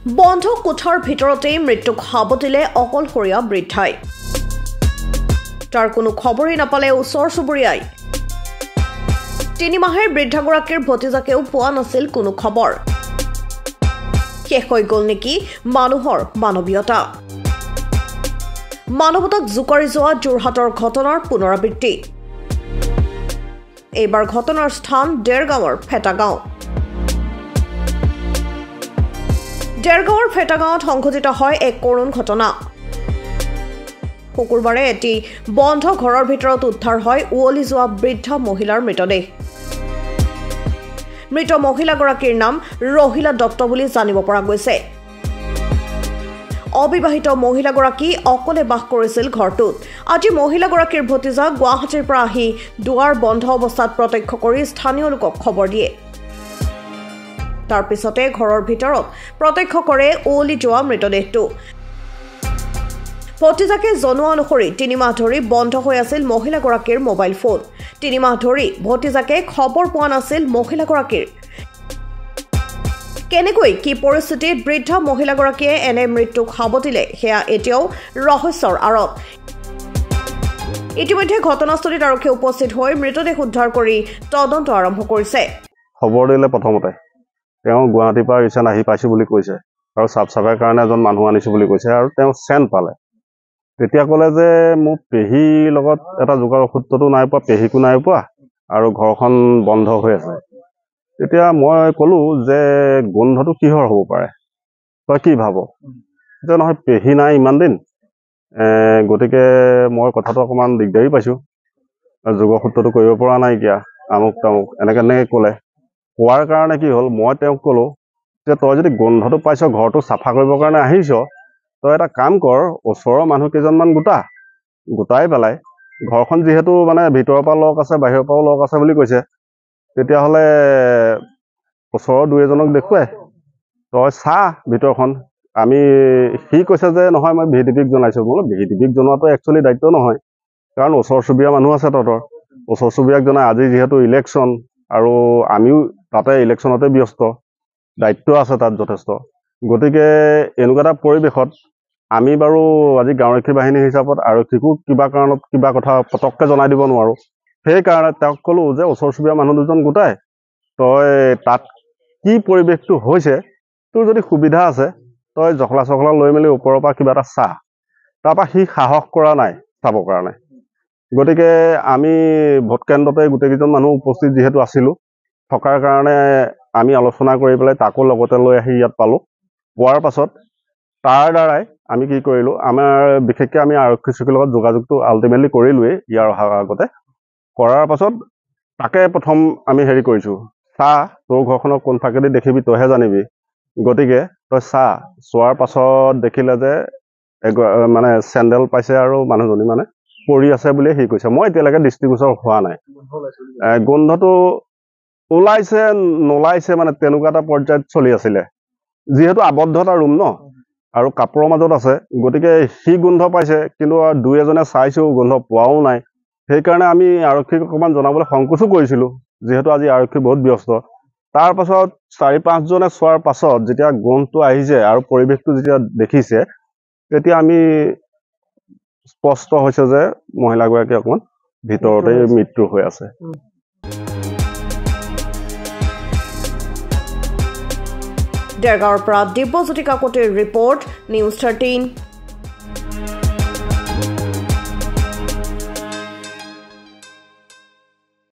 বন্ধ কোঠাৰ ভিতৰতেই মৃত্যুক সাবটিলে অকলশৰীয়া বৃদ্ধাই তাৰ কোনো খবৰেই নাপালে ওচৰ চুবুৰীয়াই 3 মাহেৰ বৃদ্ধাগৰাকীৰ ভতিজাকেও পোৱা নাছিল কোনো খবৰ শেষ হৈ গ'ল নেকি মানুহৰ মানৱীয়তা মানৱতাক জোকাৰি যোৱা যোৰহাটৰ ঘটনাৰ পুনৰাবৃত্তি এইবাৰ ঘটনাৰ স্থান দেৰগাঁৱৰ ফেটাগাঁও দেৰগাঁৱৰ ফেটাগাঁৱত সংঘটিত হয় এক কৰুণ ঘটনা শুকুৰবাৰে এটি বন্ধ ঘৰৰ ভিতৰত উদ্ধাৰ হয় উৱলি যোৱা বৃদ্ধা মহিলাৰ মৃতদেহ মৃত মহিলাগৰাকীৰ নাম ৰহিলা দত্ত বুলি জানিব পৰা গৈছে অবিবাহিত মহিলাগৰাকী অকলে বাস কৰিছিল ঘৰটোত আজি মহিলাগৰাকীৰ ভতিজা গুৱাহাটীৰ পৰা আহি দুৱাৰ বন্ধ অৱস্থাত প্ৰত্যক্ষ কৰি স্থানীয় লোকক খবৰ দিয়ে তাৰ পিছতে ঘৰৰ ভিতৰত প্ৰত্যক্ষ কৰে উৱলি যোৱা মৃতদেহটো ভতিজাকে জনোৱা অনুসৰি 3 মাহ ধৰি বন্ধ হৈ আছিল মহিলাগৰাকীৰ মোবাইল ফোন 3 মাহ ধৰি ভতিজাকে খবৰ পোৱা নাছিল মহিলাগৰাকীৰ কেনেকৈ কি পৰিস্থিতিত বৃদ্ধা মহিলাগৰাকীয়ে এনে মৃত্যুক সাবটিলে সেয়া এতিয়াও ৰহস্যৰ আঁৰত ইতিমধ্যে ঘটনাস্থলীত আৰক্ষী উপস্থিত হৈ মৃতদেহ উদ্ধাৰ কৰি তদন্ত আৰম্ভ কৰিছে খবৰ দিলে প্ৰথমতে তেওঁ গুৱাহাটীৰ পৰা ৰিচেণ্ট আহি পাইছে বুলি কৈছে আৰু সাফ সাফাইৰ কাৰণে এজন মানুহ আনিছে বুলি কৈছে আৰু তেওঁ চেণ্ট পালে তেতিয়া ক'লে যে মোৰ পেহীৰ লগত এটা যোগাৰ সূত্ৰটো নাই পোৱা পেহীকো নাই পোৱা আৰু ঘৰখন বন্ধ হৈ আছে তেতিয়া মই ক'লো যে গোন্ধটো কিহৰ হ'ব পাৰে তই কি ভাব যে নহয় পেহী নাই ইমান দিন গতিকে মই কথাটো অকণমান দিগদাৰী পাইছোঁ যোগৰ সূত্ৰটো কৰিব পৰা নাই এতিয়া আমুক তামুক এনেকৈ ক'লে কোৱাৰ কাৰণে কি হ'ল মই তেওঁক ক'লো যে তই যদি গোন্ধটো পাইছ ঘৰটো চাফা কৰিবৰ কাৰণে আহিছ তই এটা কাম কৰ ওচৰৰ মানুহ কেইজনমান গোটাই পেলাই ঘৰখন যিহেতু মানে ভিতৰৰ পৰা লক আছে বাহিৰৰ পৰাও লক আছে বুলি কৈছে তেতিয়াহ'লে ওচৰৰ 2-এজনক দেখুৱাই তই চাহ ভিতৰখন আমি সি কৈছে যে নহয় মই ভিডিপিক জনাইছোঁ বোলো ভিডিপিক জনোৱাটো একচুৱেলি দায়িত্ব নহয় কাৰণ ওচৰ চুবুৰীয়া মানুহ আছে তহঁতৰ ওচৰ চুবুৰীয়াক জনাই আজি যিহেতু ইলেকশ্যন আৰু আমিও তাতে ইলেকশ্যনতে ব্যস্ত দায়িত্ব আছে তাত যথেষ্ট গতিকে এনেকুৱা এটা পৰিৱেশত আমি বাৰু আজি গাঁওৰক্ষী বাহিনী হিচাপত আৰক্ষীকো কিবা কাৰণত কিবা কথা পটককৈ জনাই দিব নোৱাৰোঁ সেইকাৰণে তেওঁক ক'লোঁ যে ওচৰ চুবুৰীয়া মানুহ দুজন গোটাই তই তাত কি পৰিৱেশটো হৈছে তোৰ যদি সুবিধা আছে তই জখলা চখলা লৈ মেলি ওপৰৰ পৰা কিবা এটা চাহ তাৰপৰা সি সাহস কৰা নাই চাবৰ কাৰণে গতিকে আমি ভোটকেন্দ্ৰতে গোটেইকেইজন মানুহ উপস্থিত যিহেতু আছিলোঁ থকাৰ কাৰণে আমি আলোচনা কৰি পেলাই তাকো লগতে লৈ আহি ইয়াত পালোঁ পোৱাৰ পাছত তাৰ দ্বাৰাই আমি কি কৰিলোঁ আমাৰ বিশেষকৈ আমি আৰক্ষী চকীৰ লগত যোগাযোগটো আল্টিমেটলি কৰিলোৱেই ইয়াৰ অহাৰ আগতে কৰাৰ পাছত তাকে প্ৰথম আমি হেৰি কৰিছোঁ চাহ তোৰ ঘৰখনৰ কোন ফাকেদি দেখিবি তইহে জানিবি গতিকে তই চাহ চোৱাৰ পাছত দেখিলে যে মানে চেণ্ডেল পাইছে আৰু মানুহজনী মানে পৰি আছে বুলিয়ে সি কৈছে মই এতিয়ালৈকে দৃষ্টিগোচৰ হোৱা নাই গোন্ধটো ওলাইছে নোলাইছে মানে তেনেকুৱা এটা পৰ্যায়ত চলি আছিলে যিহেতু আবদ্ধ এটা ৰুম ন আৰু কাপোৰৰ মাজত আছে গতিকে সি গোন্ধ পাইছে কিন্তু 2-এজনে চাইছোঁ গোন্ধ পোৱাও নাই সেইকাৰণে আমি আৰক্ষীক অকণমান জনাবলৈ সংকোচো কৰিছিলোঁ যিহেতু আজি আৰক্ষী বহুত ব্যস্ত তাৰ পাছত 4-5জনে চোৱাৰ পাছত যেতিয়া গোন্ধটো আহিছে আৰু পৰিৱেশটো যেতিয়া দেখিছে তেতিয়া আমি স্পষ্ট হৈছে যে মহিলাগৰাকী অকণমান ভিতৰতে মৃত্যু হৈ আছে দেৰগাঁৱৰ পৰা দিব্যজ্যোতি কাকতিৰ ৰিপৰ্ট নিউজ 13